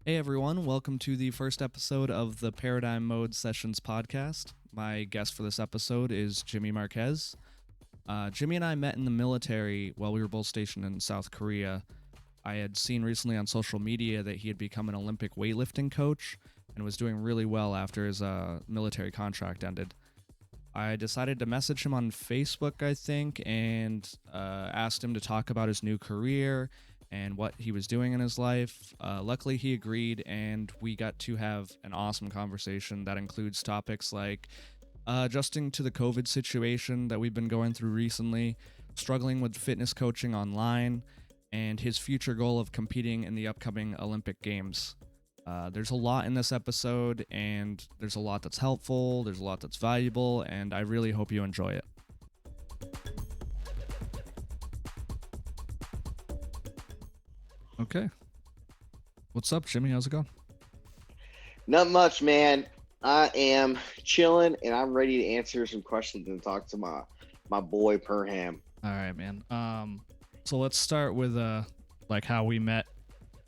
Hey everyone, welcome to the first episode of the Paradigm Mode Sessions podcast. My guest for this episode is Jimmy Marquez. Jimmy and I met in the military while we were both stationed in South Korea. I had seen recently on social media that he had become an Olympic weightlifting coach and was doing really well after his military contract ended. I decided to message him on Facebook, I think, and asked him to talk about his new career and what he was doing in his life. Luckily, he agreed, and we got to have an awesome conversation that includes topics like adjusting to the COVID situation that we've been going through recently, struggling with fitness coaching online, and his future goal of competing in the upcoming Olympic Games. There's a lot in this episode, and there's a lot that's helpful, there's a lot that's valuable, and I really hope you enjoy it. Okay. What's up, Jimmy? How's it going? Not much, man. I am chilling, and I'm ready to answer some questions and talk to my boy Perham. All right, man. So let's start with like how we met,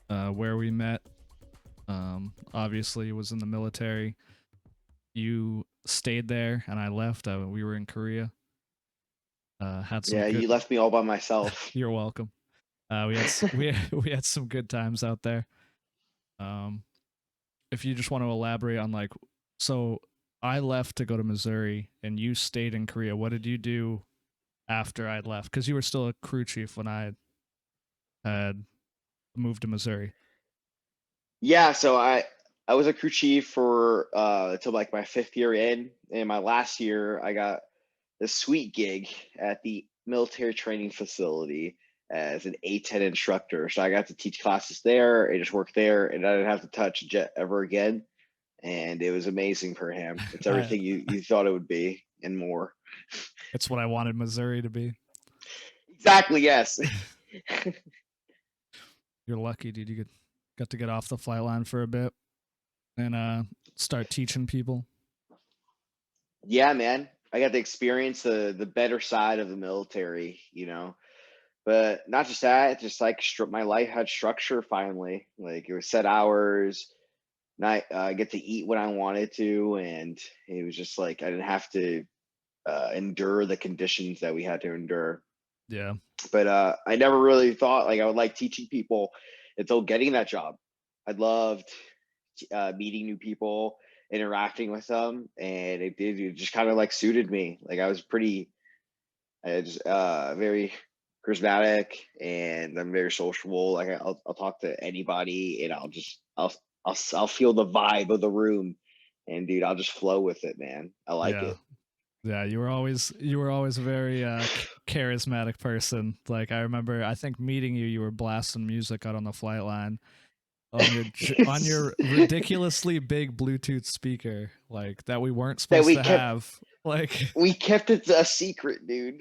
where we met. Obviously, it was in the military. You stayed there, and I left. We were in Korea. Had some. Yeah, good... you left me all by myself. You're welcome. We had some good times out there. If you just want to elaborate on like, so I left to go to Missouri, and you stayed in Korea. What did you do after I left? Because you were still a crew chief when I had moved to Missouri. Yeah, so I was a crew chief for till like my 5th year in, and my last year I got this sweet gig at the military training facility as an A-10 instructor. So I got to teach classes there and just work there, and I didn't have to touch a jet ever again. And it was amazing for him. It's everything you thought it would be and more. It's what I wanted Missouri to be. Exactly, yes. You're lucky, dude. You got to get off the flight line for a bit and start teaching people. Yeah, man. I got to experience the better side of the military, you know. But not just that, just like my life had structure finally. Like it was set hours. Night, I get to eat when I wanted to, and it was just like I didn't have to endure the conditions that we had to endure. Yeah. But I never really thought like I would like teaching people until getting that job. I loved meeting new people, interacting with them, and it just kind of like suited me. Like I was very charismatic, and I'm very sociable. Like I'll talk to anybody, and I'll feel the vibe of the room, and dude, I'll just flow with it, man. I like it. Yeah, you were always a very charismatic person. Like I remember, I think meeting you, you were blasting music out on the flight line on your ridiculously big Bluetooth speaker, like that we weren't supposed to have. Like we kept it a secret, dude.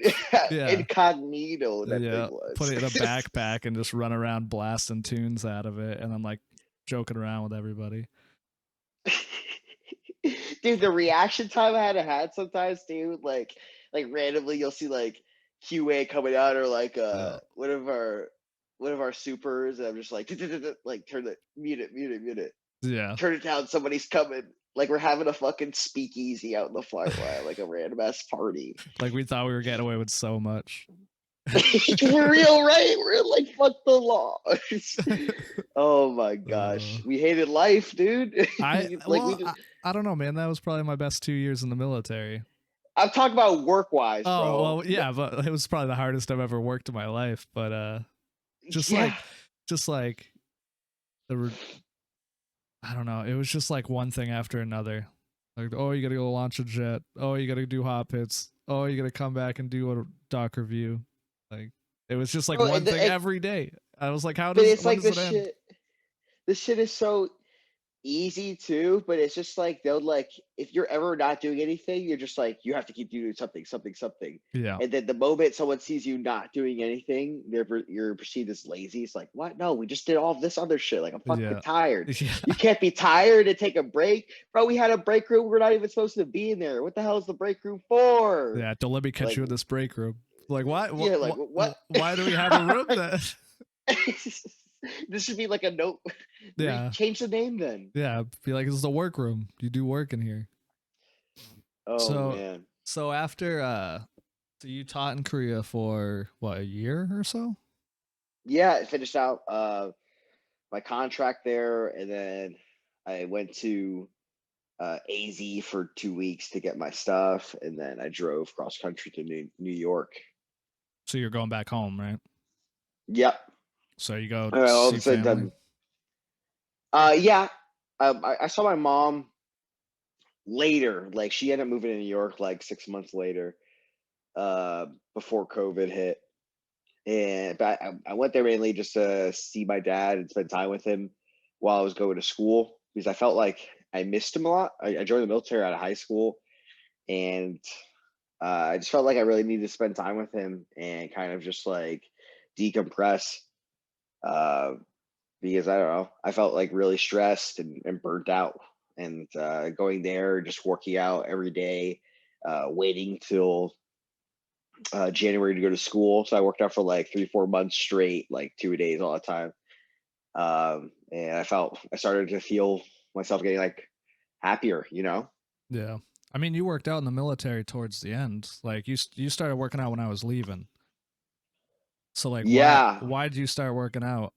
Yeah. Incognito. That yeah, thing was. Put it in a backpack and just run around blasting tunes out of it, and then like joking around with everybody. Dude, the reaction time I had sometimes, dude, like randomly you'll see like QA coming out, or like one of our supers, and I'm just like turn it, mute it. Yeah. Turn it down, somebody's coming. Like we're having a fucking speakeasy out in the flight line, like a random ass party. Like we thought we were getting away with so much. For real, right? We're like, fuck the law. Oh my gosh. We hated life, dude. I don't know, man. That was probably my best 2 years in the military. I'm talking about work-wise, bro. Oh, well, yeah, but it was probably the hardest I've ever worked in my life. But just like I don't know. It was just like one thing after another. Like, oh, you got to go launch a jet. Oh, you got to do hot pits. Oh, you got to come back and do a doc review. Like, it was just like one thing every day. I was like, how does it end? This shit is so easy too, but it's just like they'll like, if you're ever not doing anything, you're just like, you have to keep doing something. Yeah. And then the moment someone sees you not doing anything, you're perceived as lazy. It's like, what? No, we just did all this other shit. Like I'm fucking tired. Yeah. You can't be tired and take a break, bro. We had a break room. We're not even supposed to be in there. What the hell is the break room for? Yeah, don't let me catch you in this break room. Like what? Yeah, like what? Why do we have a room then? This should be like a note. Yeah. Change the name then. Yeah. Be like, this is the workroom. You do work in here. Oh So, man. so after, so you taught in Korea for what, a year or so? Yeah, I finished out my contract there, and then I went to AZ for 2 weeks to get my stuff, and then I drove cross country to New York. So you're going back home, right? Yep. So you go All of see a sudden, family. yeah. I saw my mom later. Like she ended up moving to New York like 6 months later, before COVID hit. And but I went there mainly just to see my dad and spend time with him while I was going to school because I felt like I missed him a lot. I joined the military out of high school, and I just felt like I really needed to spend time with him and kind of just like decompress. Uh, because I don't know, I felt like really stressed and burnt out. And going there, just working out every day, waiting till January to go to school. So I worked out for like 3, 4 months straight, like 2 days all the time. And I started to feel myself getting like happier, you know? Yeah. I mean, you worked out in the military towards the end. Like you started working out when I was leaving. So like Yeah. why did you start working out?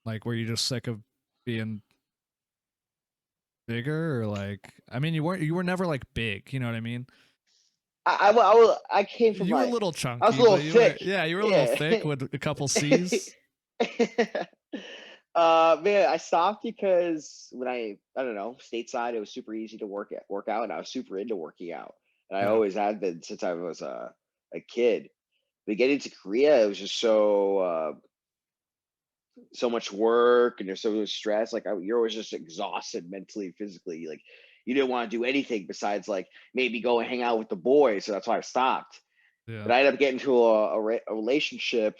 Like were you just sick of being bigger or like I mean you were never like big, you know what I mean? I came from You were a like, little I was a chunky, little but you were thick. yeah, you were a little Yeah. thick with a couple C's. Man, I stopped because when I don't know, stateside, it was super easy to work out, and I was super into working out, and I Yeah. always had been since I was a kid. But getting to Korea, it was just so much work and there's so much stress. Like you're always just exhausted mentally, physically. Like you didn't want to do anything besides like maybe go and hang out with the boys. So that's why I stopped. Yeah. But I ended up getting to a relationship,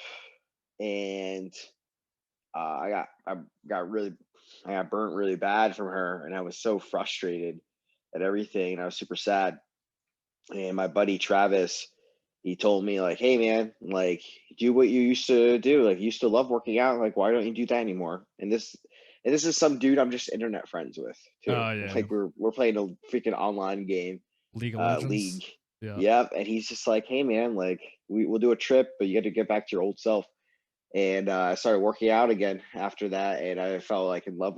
and I got really I got burnt really bad from her, and I was so frustrated at everything, and I was super sad. And my buddy Travis, he told me like, "Hey man, like do what you used to do. Like you used to love working out. Like why don't you do that anymore?" And this is some dude I'm just internet friends with too. Oh yeah. Like we're playing a freaking online game, League of Legends. league. Yeah. Yep. And he's just like, "Hey man, like we'll do a trip, but you got to get back to your old self." And I started working out again after that, and I felt like in love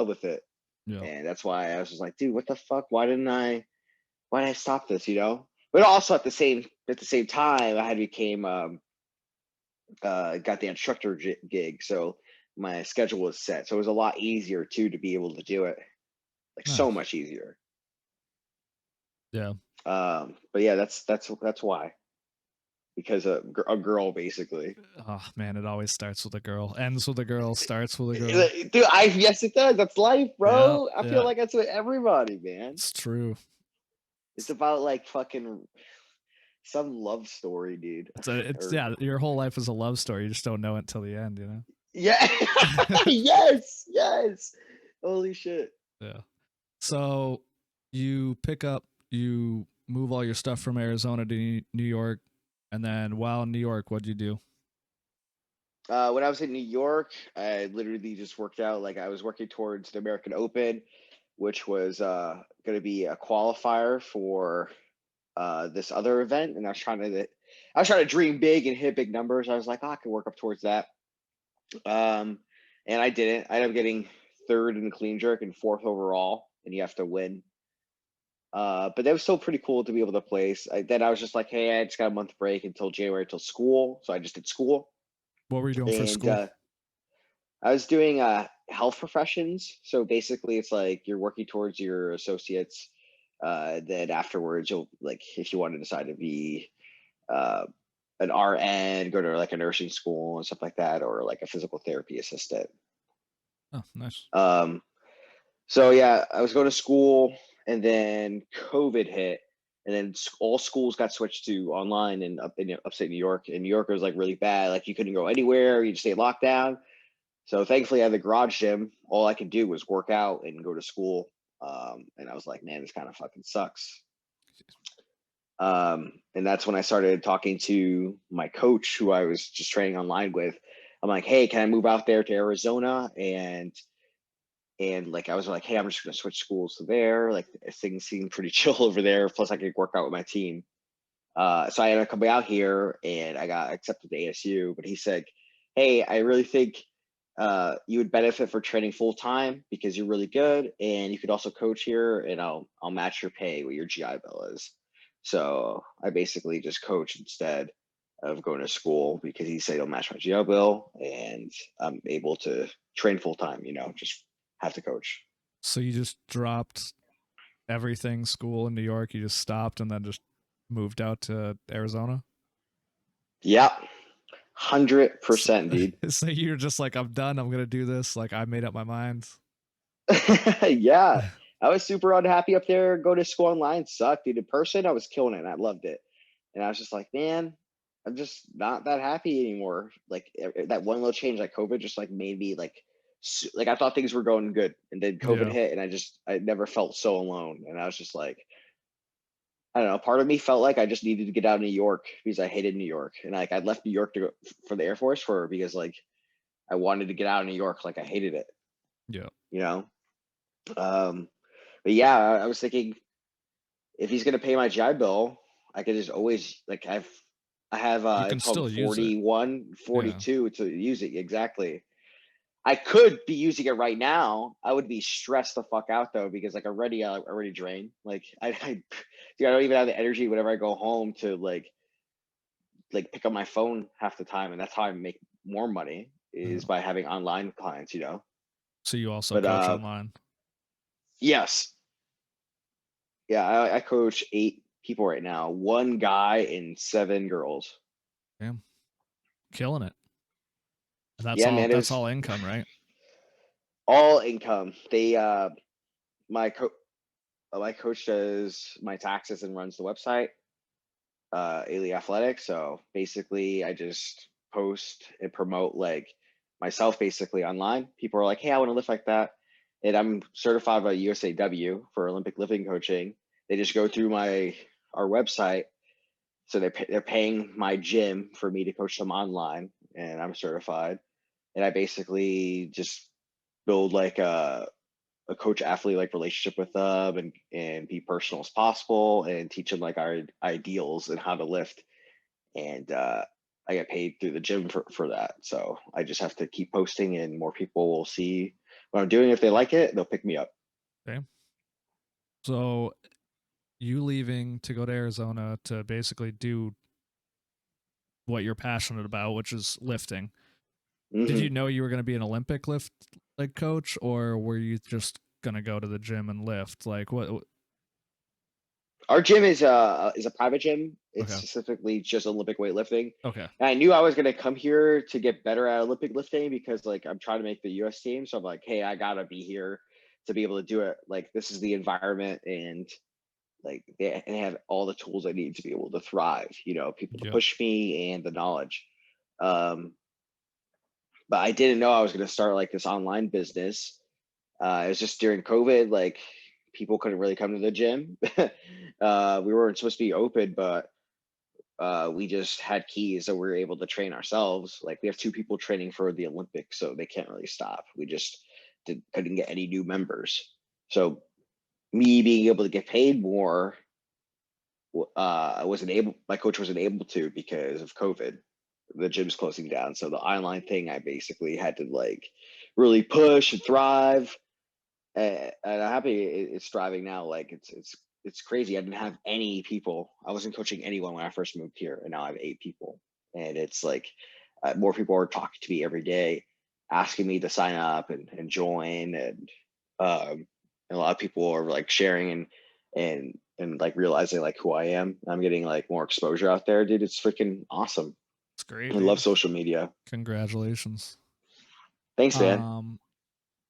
with it. Yeah. And that's why I was just like, dude, what the fuck? Why did I stop this? But also at the same time, I had became got the instructor gig, so my schedule was set, so it was a lot easier too to be able to do it, like so Nice. much easier. Yeah. But yeah, that's why, because a girl basically. Oh man, it always starts with a girl, ends with a girl, starts with a girl. Dude, yes, it does. That's life, Yeah, bro. I feel yeah, like that's with everybody, man. it's true. It's about like fucking some love story, dude. It's Or yeah, your whole life is a love story. You just don't know it until the end, you know. yeah, yes, yes. Holy shit. Yeah. So you move all your stuff from Arizona to New York, and then while in New York, what'd you do? When I was in New York, I literally just worked out. Like I was working towards the American Open, which was going to be a qualifier for this other event, and I was trying to dream big and hit big numbers. I was like, oh, I can work up towards that. Um, and I didn't. I ended up getting third in the clean jerk and fourth overall, and you have to win. But that was still pretty cool to be able to place. Then I was just like, hey, I just got a month break until January till school, so I just did school. What were you doing for And school? I was doing health professions. So basically, it's like you're working towards your associates. Then afterwards, you'll like if you want to decide to be uh, an RN, go to like a nursing school and stuff like that, or like a physical therapy assistant. Oh, nice. So yeah, I was going to school, and then COVID hit, and then all schools got switched to online and up in upstate New York. And New York was like really bad; like you couldn't go anywhere, you just stay locked down. So thankfully, I had the garage gym. All I could do was work out and go to school. And I was like, man, this kind of fucking sucks. And that's when I started talking to my coach, who I was just training online with. I'm like, hey, can I move out there to Arizona? And like I was like, hey, I'm just gonna switch schools to there. Like things seem pretty chill over there. Plus, I could work out with my team. So I ended up coming out here, and I got accepted to ASU. But he said, hey, I really think you would benefit for training full time because you're really good, and you could also coach here, and I'll match your pay what your GI Bill is. So I basically just coach instead of going to school because he said he'll match my GI Bill, and I'm able to train full time. Just have to coach. So you just dropped everything school in New York. You just stopped and then just moved out to Arizona. Yep, 100%, dude. So you're just like, I'm done. I'm gonna do this. Like I made up my mind. Yeah, I was super unhappy up there. Go to school online sucked, dude. In person, I was killing it and I loved it. And I was just like, man, I'm just not that happy anymore. Like that one little change, like COVID, just like made me like I thought things were going good, and then COVID Yeah. hit, and I never felt so alone. And I was just like, I don't know. Part of me felt like I just needed to get out of New York because I hated New York, and like I left New York to go for the Air Force because like I wanted to get out of New York, like I hated it, Yeah. you know. But yeah, I was thinking if he's gonna pay my GI Bill, I could just always like I have You can it's called still use it. 41, Yeah. 42 to use it exactly. I could be using it right now. I would be stressed the fuck out though because like I already drained. Like dude, I don't even have the energy whenever I go home to like pick up my phone half the time, and that's how I make more money is Yeah. by having online clients. So you also But coach online. yes, yeah, I coach 8 people right now. One guy and 7 girls. Damn. Killing it. And that's Yeah, all man, it that's was all income, right? all income. They my co my coach does my taxes and runs the website, Ailey Athletics. So basically I just post and promote like myself basically online. People are like, hey, I want to lift like that. And I'm certified by USAW for Olympic lifting coaching. They just go through our website. So they're paying my gym for me to coach them online, and I'm certified. And I basically just build like a coach athlete like relationship with them, and be personal as possible, and teach them like our ideals and how to lift. And I get paid through the gym for that. So I just have to keep posting, and more people will see what I'm doing. If they like it, they'll pick me up. Okay. So you leaving to go to Arizona to basically do what you're passionate about, which is lifting. Did Hmm. you know you were going to be an Olympic lift like coach, or were you just going to go to the gym and lift? Like what? Our gym is a private gym. It's Okay. specifically just Olympic weightlifting. Okay. And I knew I was gonna come here to get better at Olympic lifting because like I'm trying to make the US team. So I'm like, hey, I gotta be here to be able to do it. Like this is the environment, and like they have all the tools I need to be able to thrive, people to Yep. push me and the knowledge. Um, but I didn't know I was gonna start like this online business. It was just during COVID, like people couldn't really come to the gym. We weren't supposed to be open, but we just had keys, so we were able to train ourselves. Like we have 2 people training for the Olympics, so they can't really stop. We just couldn't get any new members. So me being able to get paid more, I wasn't able. My coach wasn't able to because of COVID. The gym's closing down, so the online thing I basically had to like really push and thrive. And I'm happy it's thriving now. Like it's crazy. I didn't have any people. I wasn't coaching anyone when I first moved here, and now I have 8 people. And it's like more people are talking to me every day, asking me to sign up and join, and a lot of people are like sharing and like realizing like who I am. I'm getting like more exposure out there, dude. It's freaking awesome. It's great, I love dude. social media. Congratulations. Thanks, man. Um,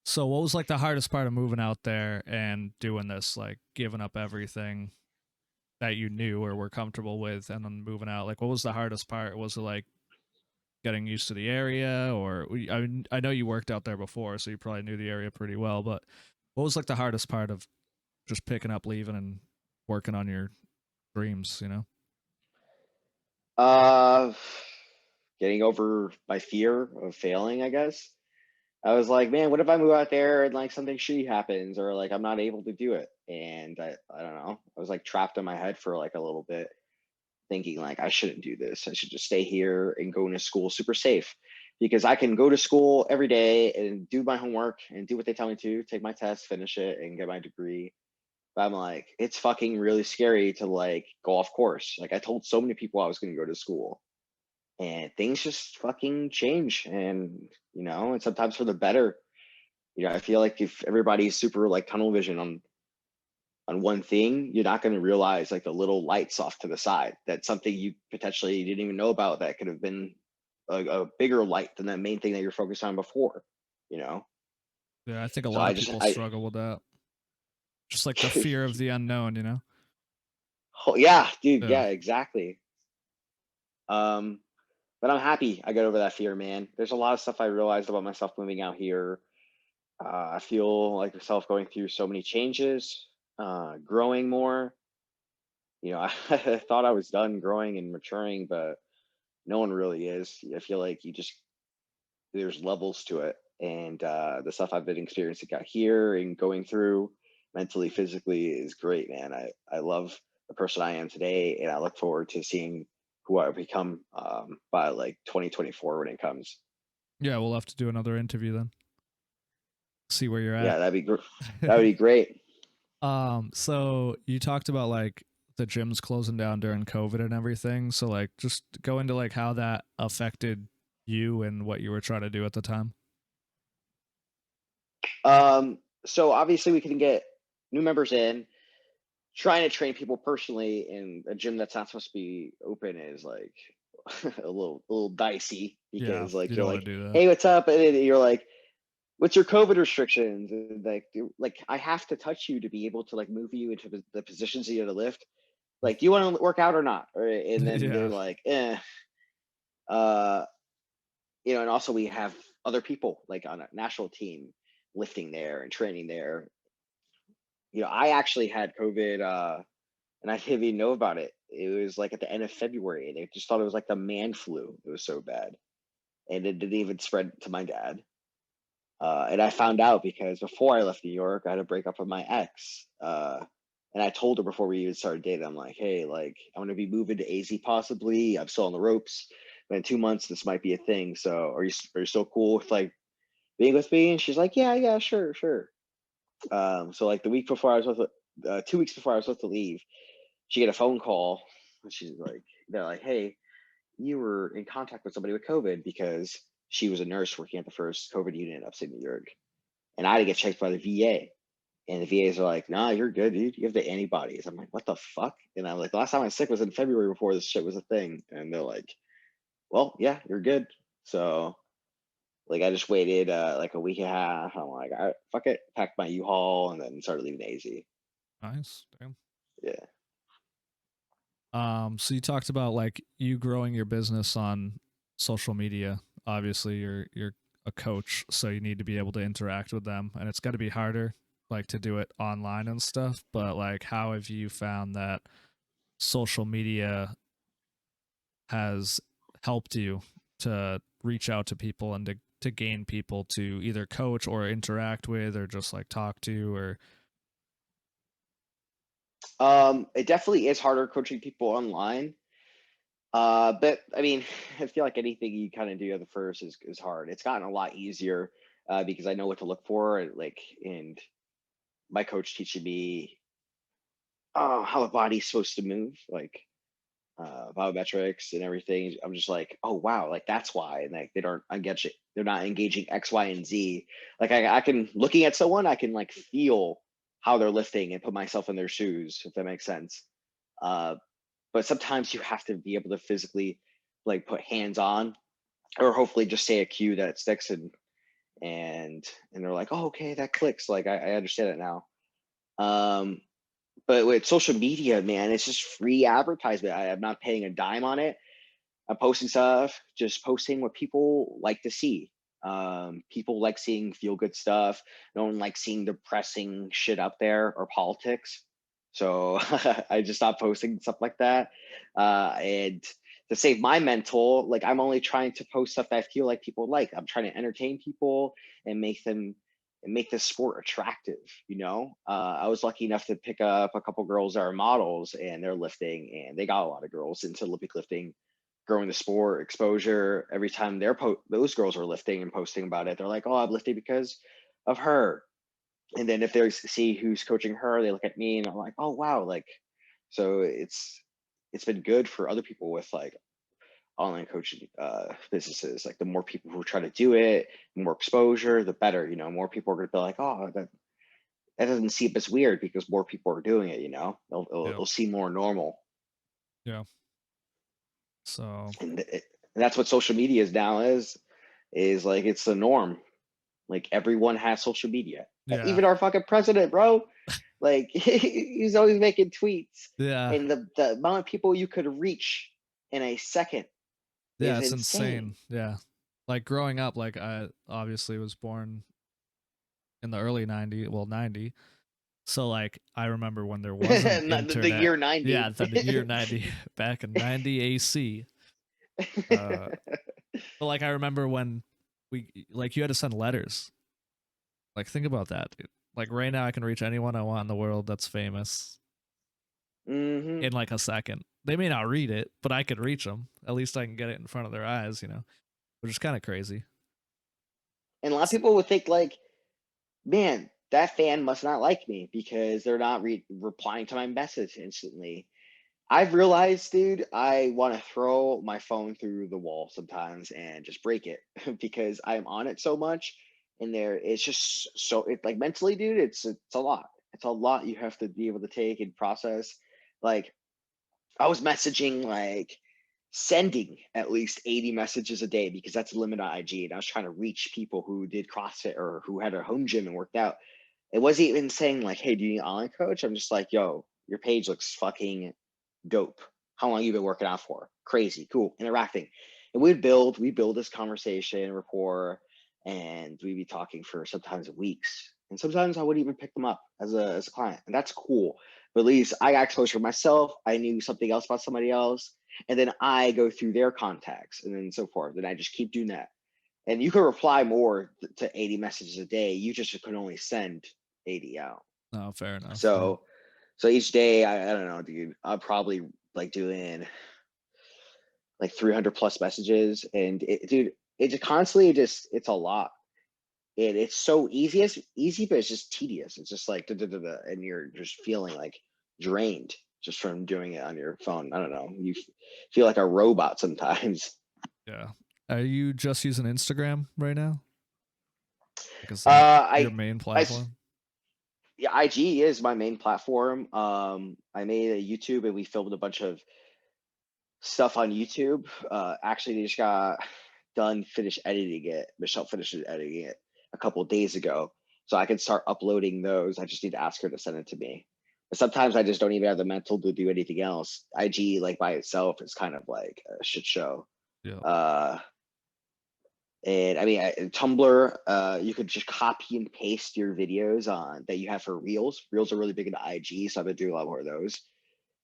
so what was like the hardest part of moving out there and doing this, like giving up everything that you knew or were comfortable with and then moving out? Like what was the hardest part? Was it like getting used to the area, or I know you worked out there before, so you probably knew the area pretty well, but what was like the hardest part of just picking up, leaving, and working on your dreams, you know? Uh, getting over my fear of failing, I guess. I was like, man, what if I move out there and like something shitty happens or like I'm not able to do it? And I don't know. I was like trapped in my head for like a little bit, thinking like I shouldn't do this. I should just stay here and go into school super safe because I can go to school every day and do my homework and do what they tell me to, take my test, finish it, and get my degree. But I'm like, it's fucking really scary to like go off course. Like I told so many people I was going to go to school and things just fucking change. And, and sometimes for the better. I feel like if everybody's super like tunnel vision on one thing, you're not going to realize like the little lights off to the side. That's something you potentially didn't even know about that could have been a bigger light than that main thing that you're focused on before, Yeah, I think a So lot of people struggle with that. Just like the fear of the unknown. Oh, yeah, dude. Yeah, exactly. But I'm happy I got over that fear, man. There's a lot of stuff I realized about myself moving out here. I feel like myself going through so many changes, growing more. I thought I was done growing and maturing, but no one really is. I feel like there's levels to it. And the stuff I've been experiencing out here and going through mentally, physically is great, man. I love the person I am today, and I look forward to seeing who I become by like 2024 when it comes. Yeah, we'll have to do another interview then. See where you're at. Yeah, that'd be great. That would be great. So you talked about like the gyms closing down during COVID and everything. So like just go into like how that affected you and what you were trying to do at the time. So obviously we can get new members in. Trying to train people personally in a gym that's not supposed to be open is like a little dicey because like you're like, hey, what's up? And then you're like, what's your COVID restrictions? And like I have to touch you to be able to like move you into the positions that you have to lift. Like, do you want to work out or not? And then they're like, and also we have other people like on a national team lifting there and training there. I actually had COVID and I didn't even know about it. It was like at the end of February. They just thought it was like the man flu. It was so bad. And it didn't even spread to my dad. And I found out because before I left New York, I had to break up with my ex. And I told her before we even started dating, I'm like, hey, like, I'm going to be moving to AZ possibly. I'm still on the ropes. But in 2 months, this might be a thing. So are you still cool with like being with me? And she's like, yeah, sure. So like the week before I was supposed to, 2 weeks before I was supposed to leave, she get a phone call. And they're like, hey, you were in contact with somebody with COVID because she was a nurse working at the first COVID unit in upstate New York. And I had to get checked by the VA. And the VAs are like, nah, you're good, dude. You have the antibodies. I'm like, what the fuck? And I'm like, the last time I was sick was in February before this shit was a thing. And they're like, well, yeah, you're good. So like I just waited like a week and a half. I'm like, all right, fuck it. Packed my U-Haul and then started leaving AZ. Nice. Damn. Yeah. So you talked about like you growing your business on social media. Obviously, you're a coach, so you need to be able to interact with them, and it's got to be harder, like to do it online and stuff. But like, how have you found that social media has helped you to reach out to people and to gain people to either coach or interact with or just like talk to or It definitely is harder coaching people online. But I mean, I feel like anything you kind of do at the first is hard. It's gotten a lot easier because I know what to look for, and my coach teaching me how the body's supposed to move, like biometrics and everything. I'm just like, oh wow, like that's why. And like they're not engaging X, Y, and Z. Like I can looking at someone, I can like feel how they're lifting and put myself in their shoes, if that makes sense. But sometimes you have to be able to physically like put hands on or hopefully just say a cue that it sticks and they're like, oh, okay, that clicks. Like I understand it now. But with social media, man, it's just free advertisement. I'm not paying a dime on it. I'm posting stuff, just posting what people like to see. People like seeing feel good stuff. No one likes seeing depressing shit up there or politics. So I just stopped posting stuff like that. And to save my mental, like I'm only trying to post stuff that I feel like people like. I'm trying to entertain people and make this sport attractive. I was lucky enough to pick up a couple girls that are models and they're lifting, and they got a lot of girls into Olympic lifting, growing the sport, exposure. Every time those girls are lifting and posting about it, they're like, oh, I'm lifting because of her. And then if they see who's coaching her, they look at me and I'm like, oh wow, like, so it's been good for other people with like online coaching businesses. Like the more people who try to do it, the more exposure, the better. More people are going to be like, oh, that doesn't seem as weird because more people are doing it. It'll seem more normal. Yeah. So. And that's what social media is now. Is like it's the norm. Like everyone has social media. Yeah. Even our fucking president, bro. Like he's always making tweets. Yeah. And the amount of people you could reach in a second. Yeah, it's insane. Yeah. Like growing up, like I obviously was born in the early 90s, well 90. So like I remember when there wasn't internet. The year 90. Yeah, the year 90 back in 90 AC. But like I remember when you had to send letters. Like think about that, dude. Like right now I can reach anyone I want in the world that's famous in like a second. They may not read it, but I could reach them. At least I can get it in front of their eyes, which is kind of crazy. And a lot of people would think like, man, that fan must not like me because they're not replying to my message instantly. I've realized, dude, I want to throw my phone through the wall sometimes and just break it because I'm on it so much. And it's just so like mentally, dude, it's a lot. It's a lot you have to be able to take and process. Like I was messaging, like sending at least 80 messages a day because that's the limit on IG. And I was trying to reach people who did CrossFit or who had a home gym and worked out. It wasn't even saying like, hey, do you need an online coach? I'm just like, yo, your page looks fucking dope. How long you been working out for? Crazy, cool, interacting. And we build this conversation, rapport, and we'd be talking for sometimes weeks. And sometimes I wouldn't even pick them up as a client. And that's cool. But at least I got exposure myself. I knew something else about somebody else. And then I go through their contacts and then so forth. And I just keep doing that. And you can reply more to 80 messages a day. You just can only send 80 out. Oh, fair enough. So each day, I don't know, dude, I'm probably like doing like 300 plus messages. And dude, it's constantly it's a lot. And it's so easy, but it's just tedious. It's just like, and you're just feeling like drained just from doing it on your phone. I don't know. You feel like a robot sometimes. Yeah. Are you just using Instagram right now? Because your main platform? Yeah, IG is my main platform. I made a YouTube and we filmed a bunch of stuff on YouTube. Actually, they just got finished editing it. Michelle finished editing it a couple of days ago. So I can start uploading those. I just need to ask her to send it to me. But sometimes I just don't even have the mental to do anything else. IG, like by itself, is kind of like a shit show. Yeah. And I mean, Tumblr, you could just copy and paste your videos that you have for Reels. Reels are really big into IG, so I've been doing a lot more of those.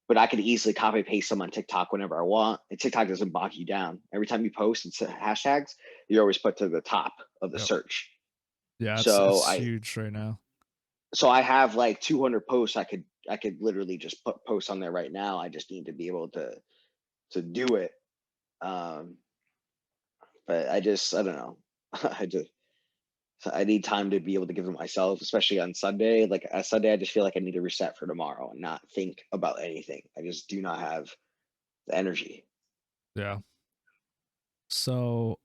But I could easily copy and paste them on TikTok whenever I want. And TikTok doesn't bog you down. Every time you post and set hashtags, you're always put to the top of the search. Yeah, it's huge right now. So I have like 200 posts. I could literally just put posts on there right now. I just need to be able to do it. But I don't know. I need time to be able to give it myself, especially on Sunday. Like on Sunday, I just feel like I need to reset for tomorrow and not think about anything. I just do not have the energy. Yeah. So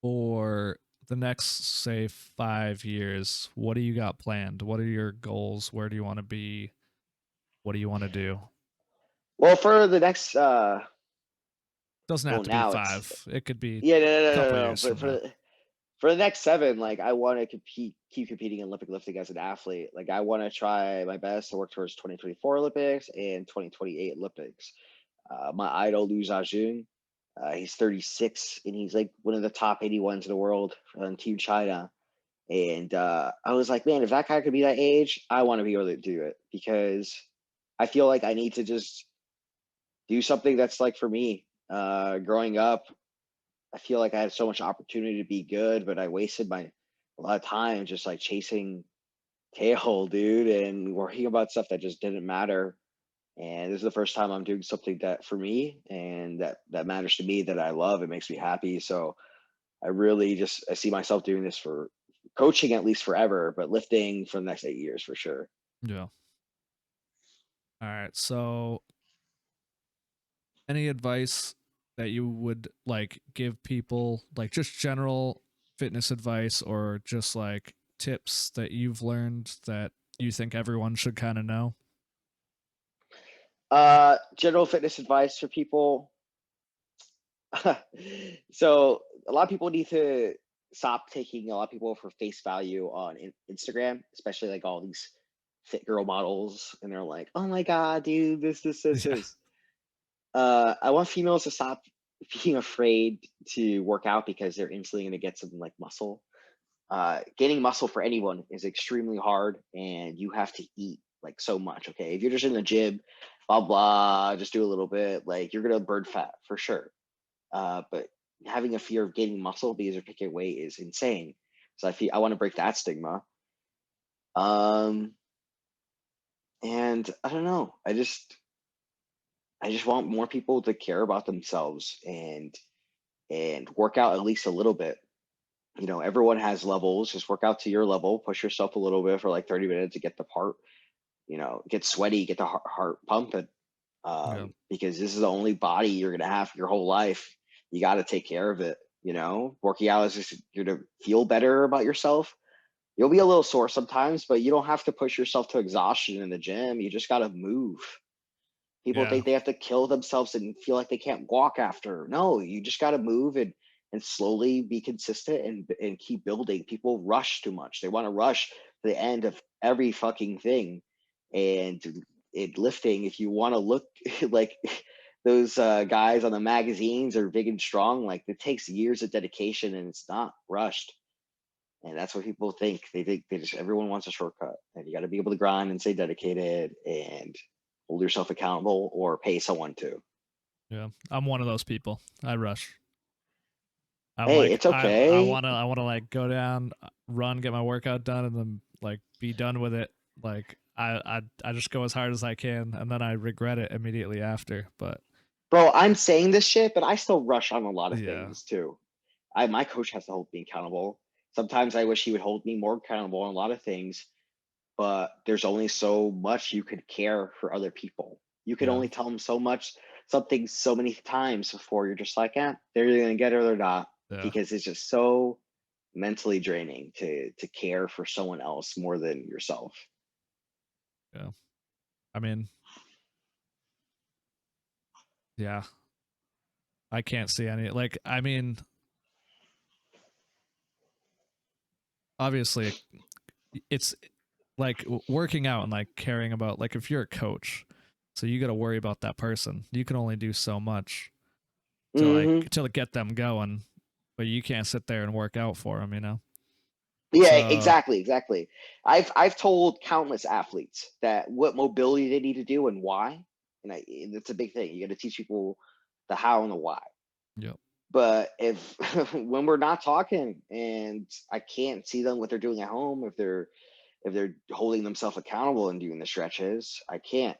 for the next, say, 5 years, what do you got planned? What are your goals? Where do you want to be? What do you want to do? Well, for the next doesn't have to be 5. It could be a couple years but for the next 7, like I want to keep competing in Olympic lifting as an athlete. Like I want to try my best to work towards 2024 Olympics and 2028 Olympics. My idol, Liu Zhajun, he's 36 and he's like one of the top 81s in the world on Team China. And I was like, man, if that guy could be that age, I want to be able to do it because I feel like I need to just do something that's like for me. Growing up, I feel like I had so much opportunity to be good, but I wasted a lot of time just like chasing tail, dude, and worrying about stuff that just didn't matter. And this is the first time I'm doing something that for me and that matters to me, that I love. It makes me happy. So I really just I see myself doing this for coaching at least forever, but lifting for the next 8 years for sure. Yeah. All right. So, any advice that you would like give people, like just general fitness advice or just like tips that you've learned that you think everyone should kind of know? General fitness advice for people. So a lot of people need to stop taking a lot of people for face value on Instagram, especially like all these fit girl models, and they're like, "Oh my god, dude, this, Yeah. this." I want females to stop being afraid to work out because they're instantly going to get some like muscle. Gaining muscle for anyone is extremely hard, and you have to eat like so much. Okay, if you're just in the gym, blah blah, just do a little bit, like you're gonna burn fat for sure. But having a fear of gaining muscle because you're picking weight is insane. So I want to break that stigma. Um, and I don't know. I just want more people to care about themselves and work out at least a little bit. You know, everyone has levels. Just work out to your level. Push yourself a little bit for like 30 minutes to get the part. You know, get sweaty, get the heart pumping. Yeah. Because this is the only body you're gonna have your whole life. You got to take care of it. You know, working out is just you're to feel better about yourself. You'll be a little sore sometimes, but you don't have to push yourself to exhaustion in the gym. You just got to move. People Yeah. think they have to kill themselves and feel like they can't walk after. No, you just got to move and slowly be consistent and keep building. People rush too much. They want to rush to the end of every fucking thing. And in lifting, if you want to look like those guys on the magazines are big and strong, like it takes years of dedication and it's not rushed. And that's what people think. They think everyone wants a shortcut, and you got to be able to grind and stay dedicated and hold yourself accountable or pay someone to. Yeah. I'm one of those people. I rush. I'm Hey, like it's I okay. want to like go down, run, get my workout done and then like be done with it. Like I just go as hard as I can and then I regret it immediately after. But Bro, I'm saying this shit, but I still rush on a lot of yeah. things too. My coach has to hold me accountable. Sometimes I wish he would hold me more accountable on a lot of things, but there's only so much you could care for other people. You can Yeah. only tell them so much, something so many times before you're just like, they're either gonna get it or they're not, Yeah. because it's just so mentally draining to care for someone else more than yourself. Yeah. I mean, yeah. I can't see any like I mean, obviously it's like working out and like caring about like if you're a coach, so you got to worry about that person. You can only do so much Hmm. to get them going, but you can't sit there and work out for them, you know. Yeah, So exactly. I've told countless athletes that what mobility they need to do and why, and it's a big thing. You got to teach people the how and the why. yep. But if when we're not talking and I can't see them what they're doing at home, if they're holding themselves accountable and doing the stretches, I can't.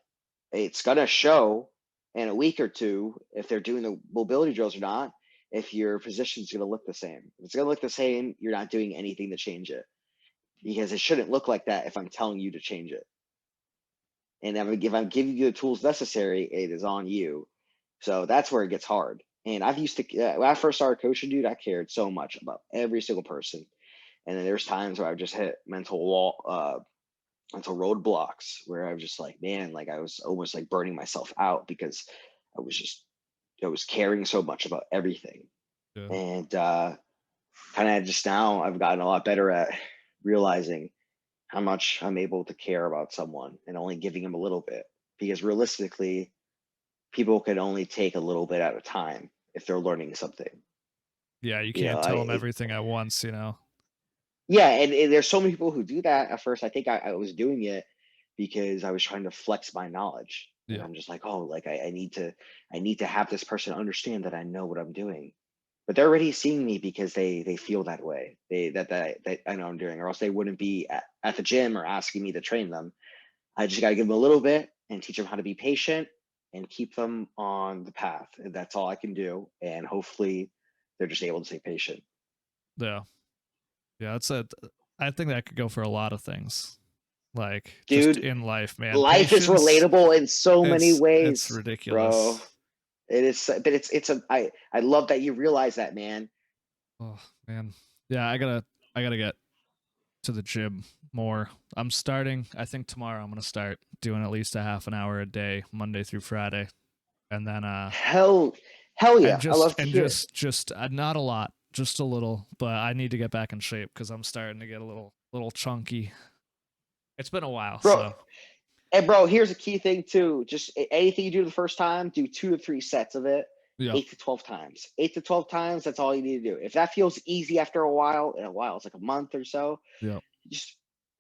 It's gonna show in a week or two if they're doing the mobility drills or not. If your position's gonna look the same, if it's gonna look the same, you're not doing anything to change it, because it shouldn't look like that if I'm telling you to change it. And if I'm giving you the tools necessary, it is on you. So that's where it gets hard. And I've used to when I first started coaching, dude, I cared so much about every single person. And then there's times where I've just hit mental roadblocks where I was just like, man, like I was almost like burning myself out because I was caring so much about everything. Yeah. And kind of just now I've gotten a lot better at realizing how much I'm able to care about someone and only giving them a little bit, because realistically, people can only take a little bit at a time if they're learning something. Yeah, you You know, can't tell them everything at once, you know. yeah, and there's so many people who do that. At first, I think I was doing it because I was trying to flex my knowledge. And Yeah. I'm just like, oh, like I need to have this person understand that I know what I'm doing. But they're already seeing me because they feel that way. That I know I'm doing, or else they wouldn't be at the gym or asking me to train them. I just gotta give them a little bit and teach them how to be patient and keep them on the path. And that's all I can do. And hopefully they're just able to stay patient. Yeah. Yeah. That's it. I think that could go for a lot of things. Like just Dude, in life, man. life is Patience. relatable in so many It's ways, bro. ridiculous. It is, but I love that you realize that, man. Oh man. Yeah, I gotta get to the gym more. I think tomorrow I'm gonna start doing at least a half an hour a day, Monday through Friday. And then Hell, yeah, I love to hear it. just not a lot, just a little, but I need to get back in shape because I'm starting to get a little chunky. It's been a while, Bro. so And bro, here's a key thing too. Just anything you do the first time, do 2 to 3 sets of it, yeah. 8 to 12 times. 8 to 12 times, that's all you need to do. If that feels easy after a while, it's like a month or so, Yeah. just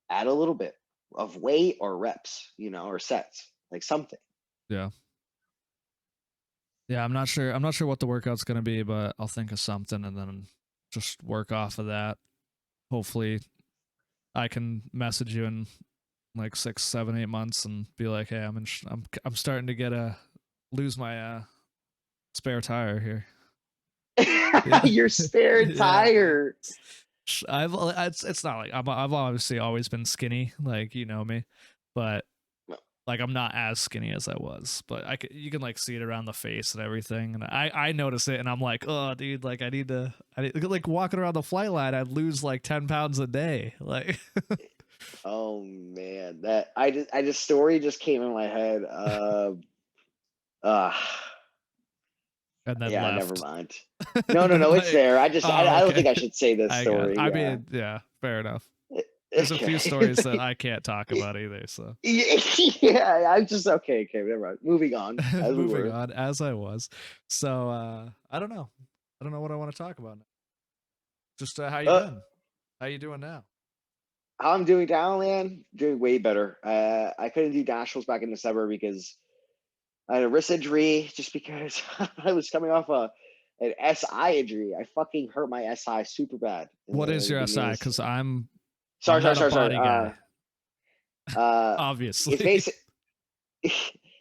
add a little bit of weight or reps, or sets, like something. Yeah. Yeah, I'm not sure what the workout's gonna be, but I'll think of something and then just work off of that. Hopefully I can message you in like 6, 7, 8 months and be like, hey, I'm starting to get lose my spare tire here. Yeah. Your spare Yeah. tire. It's not like I've obviously always been skinny, like you know me, but like I'm not as skinny as I was. But you can like see it around the face and everything, and I notice it, and I'm like, oh, dude, like I need like walking around the flight line, I'd lose like 10 pounds a day, like. Oh man, that I just story just came in my head. Uh And then yeah, never left. mind. No, And then it's there. I oh, don't okay. think I should say this I story. mean, yeah, fair enough. There's a few stories that I can't talk about either, so. Yeah, I'm just okay, never mind. Moving on, as we Moving were. on, as I was. So I don't know. I don't know what I want to talk about now. Just how you been? How you doing now? How I'm doing now, man? Doing way better. I couldn't do nationals back in December because I had a wrist injury. Just because I was coming off an SI injury. I fucking hurt my SI super bad. What is your SI? Because I'm sorry. not a body guy. It's Obviously. basic.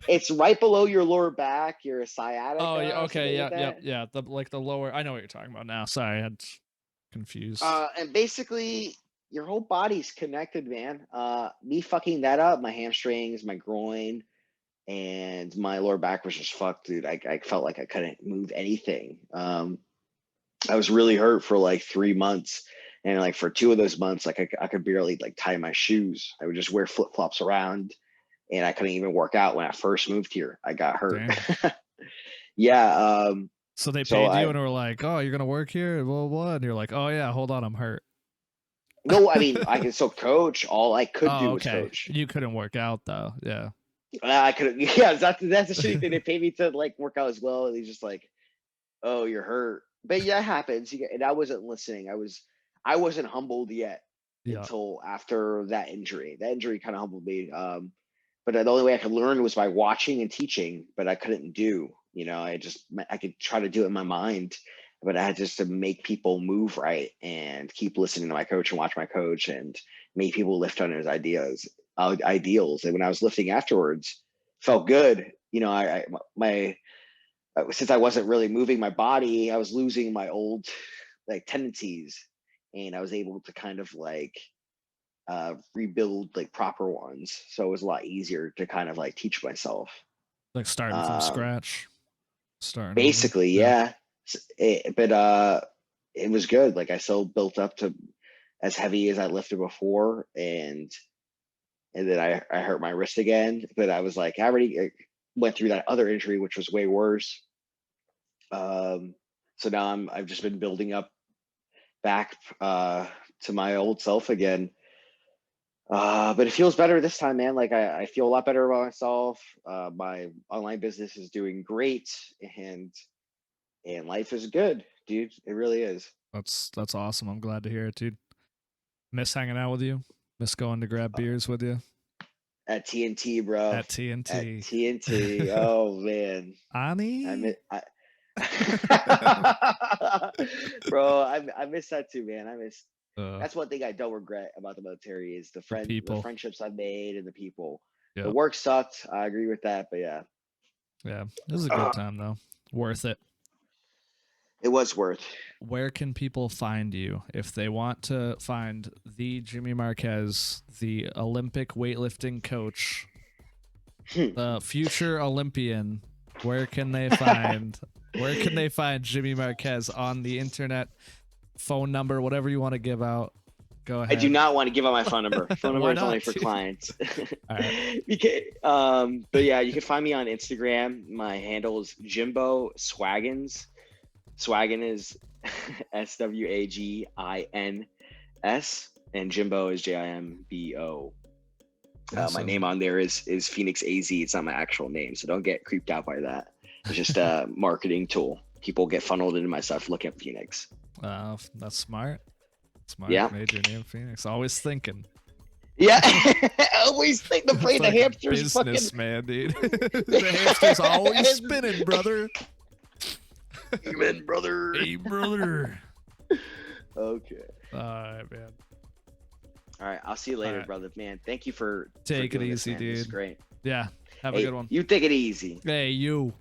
It's right below your lower back, your sciatica. Oh, yeah, okay, like yeah. The lower. I know what you're talking about now. Sorry, I had confused. And basically, your whole body's connected, man. Me fucking that up, my hamstrings, my groin, and my lower back was just fucked, dude. I felt like I couldn't move anything. I was really hurt for like 3 months, and like for 2 of those months, like I could barely like tie my shoes. I would just wear flip flops around, and I couldn't even work out when I first moved here. I got hurt. Yeah. So they paid you and were like, "Oh, you're gonna work here?" Blah, blah, blah. And you're like, "Oh yeah, hold on, I'm hurt." No, I mean I could still coach. All I could do was okay. coach. You couldn't work out though. Yeah. I could. Yeah, that's the shitty thing. They paid me to like work out as well. And he's just like, "Oh, you're hurt." But yeah, it happens. And I wasn't listening. I wasn't humbled yet until after that injury. That injury kind of humbled me. But the only way I could learn was by watching and teaching. But I couldn't do. I could try to do it in my mind, but I had just to make people move right and keep listening to my coach and watch my coach and make people lift on his ideals. And when I was lifting afterwards, felt good. Since I wasn't really moving my body, I was losing my old like tendencies, and I was able to kind of like rebuild like proper ones. So it was a lot easier to kind of like teach myself. Like starting from scratch. Basically, yeah. But it was good. Like I still built up to as heavy as I lifted before, and then I hurt my wrist again. But I was like, I already went through that other injury, which was way worse. So now I've just been building up back to my old self again. But it feels better this time, man. Like I feel a lot better about myself. My online business is doing great, and life is good, dude. It really is. That's awesome. I'm glad to hear it, dude. Miss hanging out with you. Miss going to grab beers with you. At TNT, bro. At TNT. At TNT. Oh man. Ani? Bro, I miss that too, man. Uh, That's one thing I don't regret about the military is the people. friendships I've made and the people. Yep. The work sucked. I agree with that, but yeah. Yeah, it was a good time though. Worth it. It was worth. Where can people find you if they want to find the Jimmy Marquez, the Olympic weightlifting coach, the future Olympian? Where can they find Jimmy Marquez on the internet? Phone number, whatever you want to give out. Go ahead. I do not want to give out my phone number. Phone number Why is only not? for clients. All right. But yeah, you can find me on Instagram. My handle is Jimbo Swaggins. Swaggin is SWAGINS, and Jimbo is JIMBO. Awesome. My name on there is Phoenix AZ. It's not my actual name, so don't get creeped out by that. It's just a marketing tool. People get funneled into my stuff looking at Phoenix. That's smart. Smart. Yeah. Made your name Phoenix. Always thinking. Yeah, I always think the brain the hamster's business fucking man, dude. The hamster's always spinning, brother. Amen, brother. Hey, brother. Okay. All right, man. All right, I'll see you later, All right. brother. Man, thank you for Take it doing this, easy, man. This is dude. great. Yeah. Have a Hey, good one. You take it easy. Hey, you.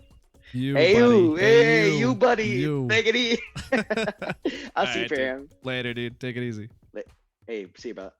You, Hey, buddy. you. Hey, you, buddy. You. Take it easy. I'll see you, All right, dude. fam. Later, dude. Take it easy. Hey, see you, bro.